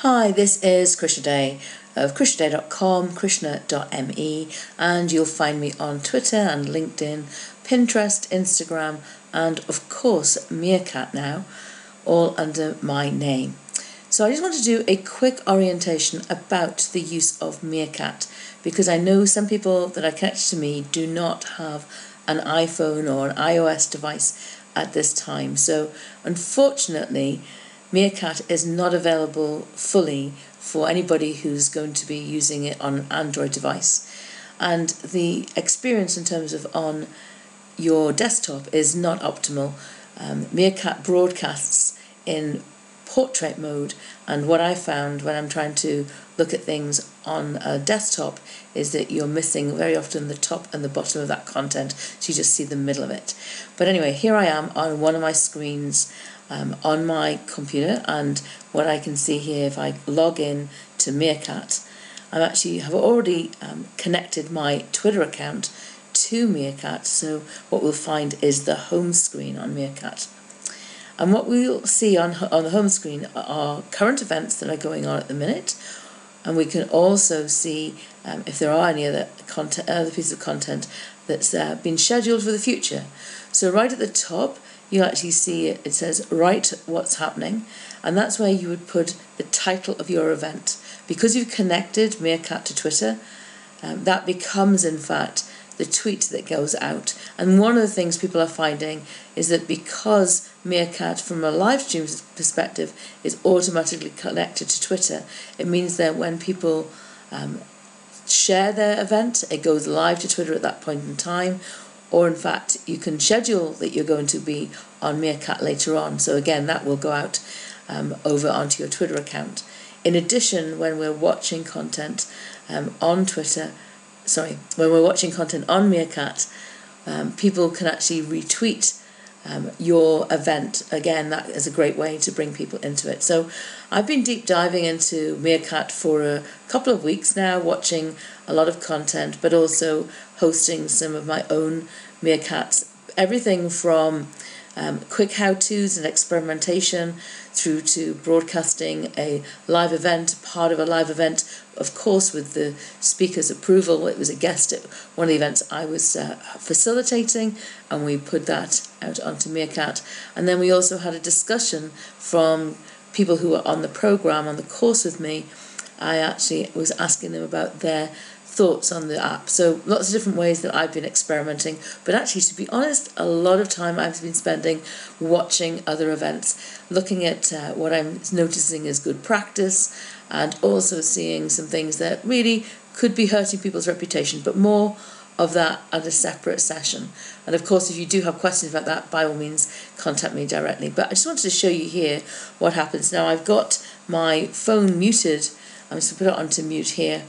Hi, this is Krishna Day of krishnaday.com, krishna.me, and you'll find me on Twitter and LinkedIn, Pinterest, Instagram, and of course Meerkat now, all under my name. So I just want to do a quick orientation about the use of Meerkat, because I know some people that are connected to me do not have an iPhone or an iOS device at this time. So unfortunately, Meerkat is not available fully for anybody who's going to be using it on an Android device. And the experience in terms of on your desktop is not optimal. Meerkat broadcasts in portrait mode, and what I found when I'm trying to look at things on a desktop is that you're missing very often the top and the bottom of that content, so you just see the middle of it. But anyway, here I am on one of my screens on my computer, and what I can see here, if I log in to Meerkat, I actually have already connected my Twitter account to Meerkat, so what we'll find is the home screen on Meerkat. And what we'll see on the home screen are current events that are going on at the minute, and we can also see if there are any other pieces of content that's been scheduled for the future. So right at the top, you actually see it says write what's happening, and that's where you would put the title of your event. Because you've connected Meerkat to Twitter, that becomes in fact the tweet that goes out. And one of the things people are finding is that because Meerkat from a live stream perspective is automatically connected to Twitter, it means that when people share their event, it goes live to Twitter at that point in time, or in fact you can schedule that you're going to be on Meerkat later on. So again, that will go out over onto your Twitter account. In addition, when we're watching content on when we're watching content on Meerkat, people can actually retweet your event. Again, that is a great way to bring people into it. So I've been deep diving into Meerkat for a couple of weeks now, watching a lot of content, but also hosting some of my own Meerkats. Everything from quick how-tos and experimentation through to broadcasting a live event, part of a live event, of course with the speaker's approval. It was a guest at one of the events I was facilitating, and we put that out onto Meerkat. And then we also had a discussion from people who were on the program, on the course with me. I actually was asking them about their thoughts on the app. So lots of different ways that I've been experimenting, but actually, to be honest, a lot of time I've been spending watching other events, looking at what I'm noticing is good practice, and also seeing some things that really could be hurting people's reputation, but more of that at a separate session. And of course, if you do have questions about that, by all means contact me directly. But I just wanted to show you here what happens. Now I've got my phone muted. I'm just going to put it onto mute here.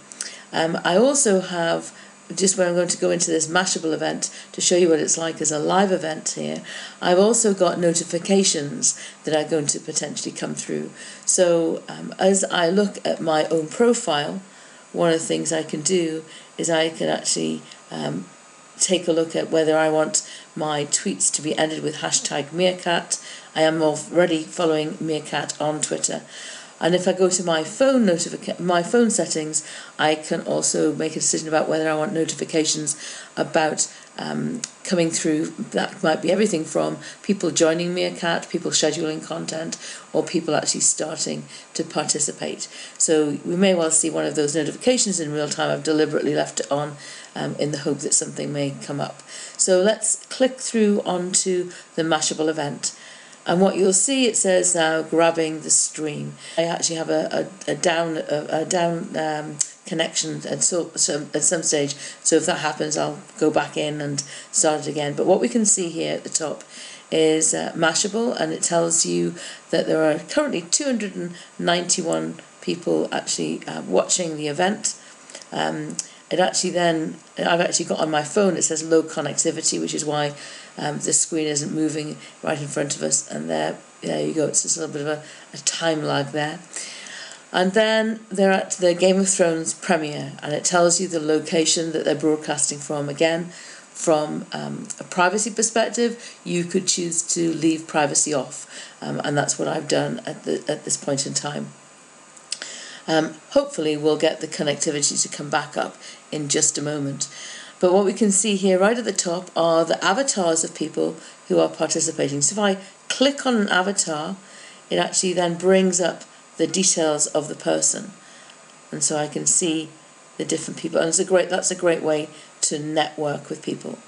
I also have, just when I'm going to go into this Mashable event to show you what it's like as a live event here, I've also got notifications that are going to potentially come through. So as I look at my own profile, one of the things I can do is I can actually take a look at whether I want my tweets to be ended with hashtag Meerkat. I am already following Meerkat on Twitter. And if I go to my phone settings, I can also make a decision about whether I want notifications about coming through. That might be everything from people joining Meerkat, people scheduling content, or people actually starting to participate. So we may well see one of those notifications in real time. I've deliberately left it on in the hope that something may come up. So let's click through onto the Mashable event. And what you'll see, it says now grabbing the stream. I actually have a down connection at some stage, so if that happens I'll go back in and start it again. But what we can see here at the top is Mashable, and it tells you that there are currently 291 people actually watching the event. It actually then, I've actually got on my phone, it says low connectivity, which is why the screen isn't moving right in front of us. And there you go, it's just a little bit of a time lag there. And then they're at the Game of Thrones premiere, and it tells you the location that they're broadcasting from. Again, from a privacy perspective, you could choose to leave privacy off, and that's what I've done at this point in time. Hopefully we'll get the connectivity to come back up in just a moment. But what we can see here right at the top are the avatars of people who are participating. So if I click on an avatar, it actually then brings up the details of the person. And so I can see the different people. And that's a great way to network with people.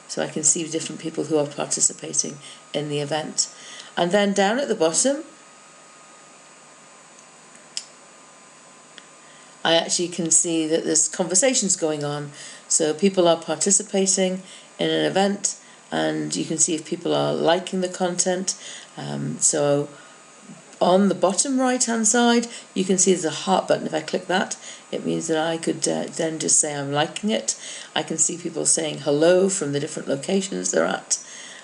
So I can see different people who are participating in the event. And then down at the bottom, I actually can see that there's conversations going on. So people are participating in an event, and you can see if people are liking the content. So on the bottom right hand side, you can see there's a heart button. If I click that, it means that I could then just say I'm liking it. I can see people saying hello from the different locations they're at.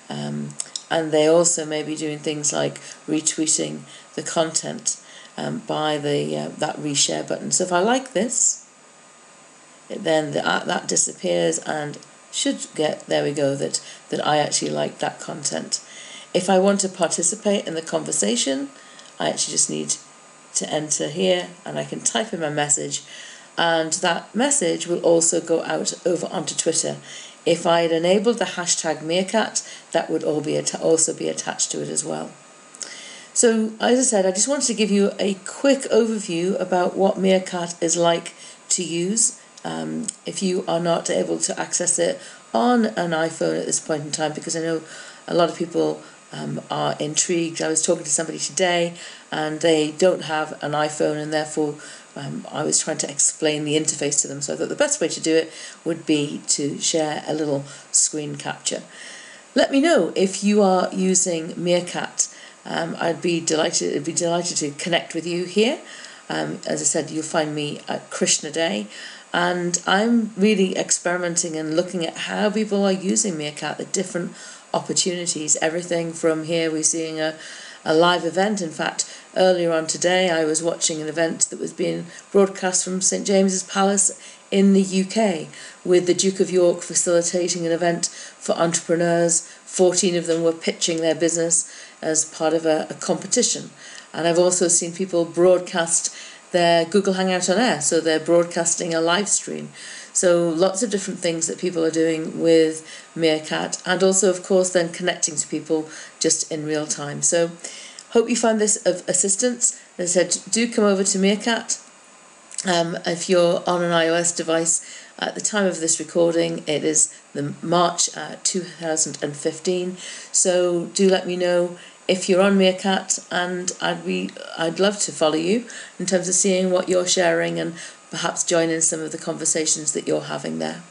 And they also may be doing things like retweeting the content by that reshare button. So if I like this, then that disappears and should get, there we go, that I actually like that content. If I want to participate in the conversation, I actually just need to enter here, and I can type in my message, and that message will also go out over onto Twitter. If I had enabled the hashtag Meerkat, that would also be attached to it as well. So, as I said, I just wanted to give you a quick overview about what Meerkat is like to use. If you are not able to access it on an iPhone at this point in time, because I know a lot of people are intrigued. I was talking to somebody today and they don't have an iPhone, and therefore I was trying to explain the interface to them. So I thought the best way to do it would be to share a little screen capture. Let me know if you are using Meerkat. I'd be delighted to connect with you here. As I said, you'll find me at Krishna Day, and I'm really experimenting and looking at how people are using Meerkat, the different opportunities. Everything from here, we're seeing a live event. In fact, earlier on today, I was watching an event that was being broadcast from St James's Palace in the UK, with the Duke of York facilitating an event for entrepreneurs. 14 of them were pitching their business as part of a competition. And I've also seen people broadcast their Google Hangout on Air, so they're broadcasting a live stream. So lots of different things that people are doing with Meerkat, and also, of course, then connecting to people just in real time. So hope you find this of assistance. As I said, do come over to Meerkat. If you're on an iOS device at the time of this recording, it is the March 2015. So do let me know if you're on Meerkat, and I'd love to follow you in terms of seeing what you're sharing and perhaps join in some of the conversations that you're having there.